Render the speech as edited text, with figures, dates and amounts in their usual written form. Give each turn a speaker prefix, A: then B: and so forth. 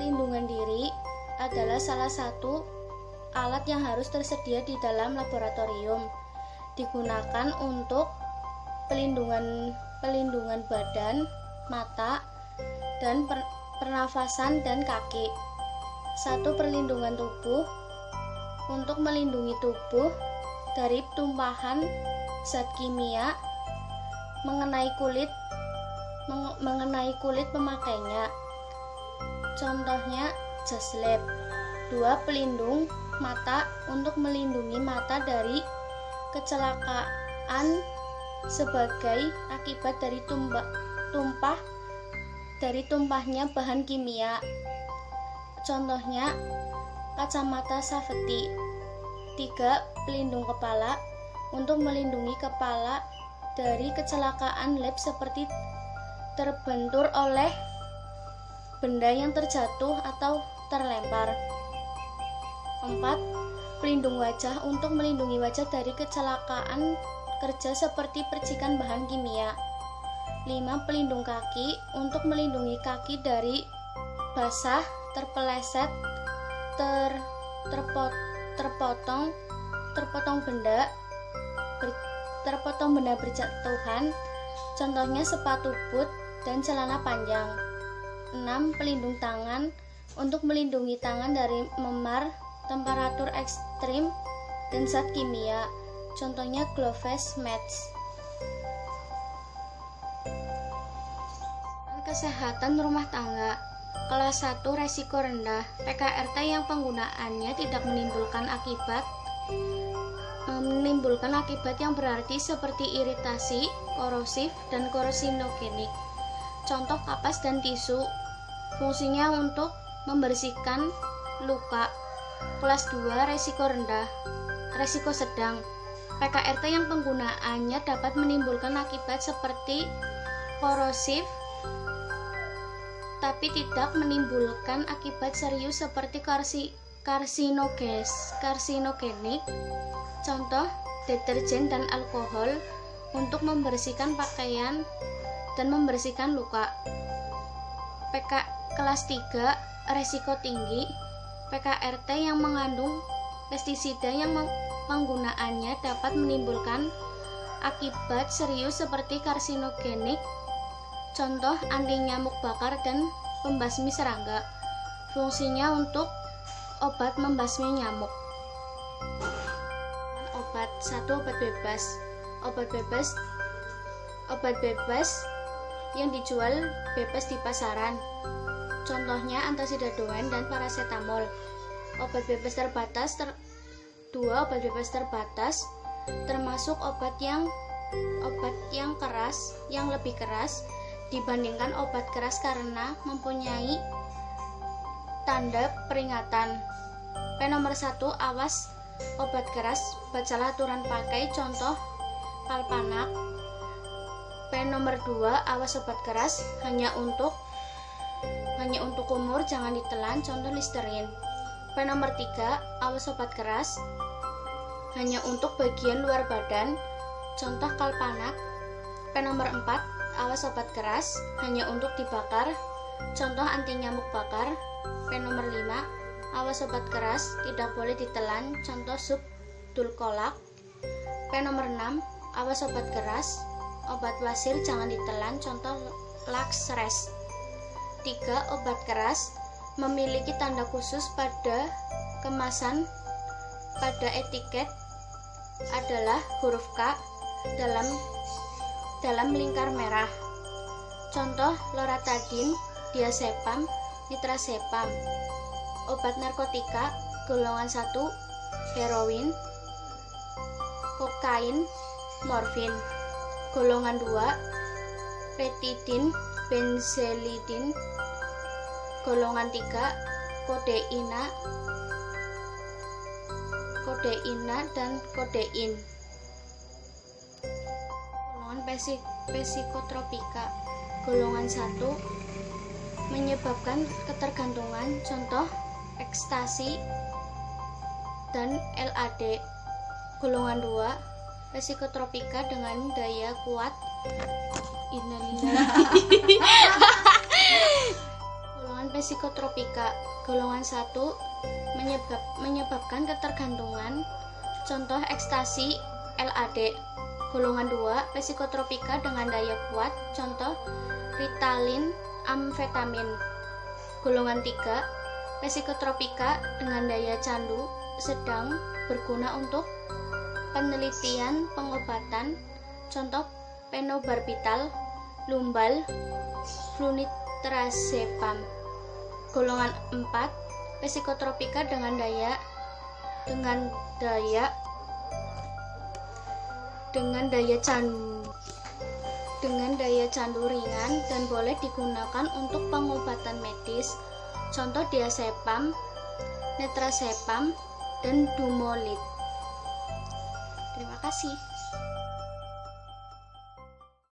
A: Pelindungan diri adalah salah satu alat yang harus tersedia di dalam laboratorium. Digunakan untuk pelindungan badan, mata, dan pernafasan dan kaki. 1. Perlindungan tubuh untuk melindungi tubuh dari tumpahan zat kimia mengenai kulit pemakainya. Contohnya jas lab. 2. Pelindung mata untuk melindungi mata dari kecelakaan sebagai akibat dari tumpahnya bahan kimia. Contohnya kacamata safety. 3. Pelindung kepala untuk melindungi kepala dari kecelakaan lab seperti terbentur oleh benda yang terjatuh atau terlempar. 4. Pelindung wajah untuk melindungi wajah dari kecelakaan kerja seperti percikan bahan kimia. 5. Pelindung kaki untuk melindungi kaki dari basah, terpeleset, terpotong benda berjatuhan. Contohnya sepatu boot dan celana panjang. 6. Pelindung tangan untuk melindungi tangan dari memar, temperatur ekstrim, dan zat kimia. Contohnya gloves, mats. Kesehatan rumah tangga. Kelas 1 resiko rendah. PKRT yang penggunaannya tidak menimbulkan akibat yang berarti seperti iritasi, korosif, dan korsinogenik. Contoh kapas dan tisu. Fungsinya untuk membersihkan luka. Kelas 2 resiko rendah. Resiko sedang. PKRT yang penggunaannya dapat menimbulkan akibat seperti korosif, tapi tidak menimbulkan akibat serius seperti karsinogenik. Contoh deterjen dan alkohol untuk membersihkan pakaian dan membersihkan luka. Kelas 3 resiko tinggi. PKRT yang mengandung pestisida yang penggunaannya dapat menimbulkan akibat serius seperti karsinogenik. Contoh anti nyamuk bakar dan pembasmi serangga. Fungsinya untuk obat membasmi nyamuk. Obat. 1. Obat bebas. Obat bebas yang dijual bebas di pasaran. Contohnya antasida-doan dan paracetamol. Obat bebas terbatas. 2. Obat bebas terbatas termasuk obat yang keras, yang lebih keras dibandingkan obat keras karena mempunyai tanda peringatan. P nomor 1, awas obat keras, bacalah aturan pakai. Contoh Kalpanak. P nomor 2, awas obat keras, hanya untuk kumur, jangan ditelan. Contoh Listerin. P nomor 3, awas obat keras, hanya untuk bagian luar badan. Contoh Kalpanak. P nomor 4, awas obat keras, hanya untuk dibakar. Contoh anti nyamuk bakar. P nomor 5, awas obat keras, tidak boleh ditelan. Contoh sup dulkolak. P nomor 6, awas obat keras, obat wasir jangan ditelan. Contoh Laxres. 3. Obat keras memiliki tanda khusus pada kemasan. Pada etiket adalah huruf K dalam lingkar merah. Contoh loratadin, diazepam, nitrazepam. Obat narkotika golongan 1, heroin, kokain, morfin. Golongan 2, retidin, benzelidin. Golongan 3, kodeina dan kodein. Golongan psikotropika. Golongan 1 menyebabkan ketergantungan. Contoh ekstasi dan LAD. Golongan 2 psikotropika dengan daya kuat. Golongan psikotropika. Golongan 1 menyebabkan ketergantungan, contoh ekstasi, LAD. Golongan 2 psikotropika dengan daya kuat, contoh Ritalin, amfetamin. Golongan 3 psikotropika dengan daya candu sedang berguna untuk penelitian pengobatan, contoh penobarbital, lumbal, flunitrazepam. Golongan 4 psikotropika dengan daya candu ringan dan boleh digunakan untuk pengobatan medis, contoh diazepam, netrazepam, dan dumolid. Terima kasih.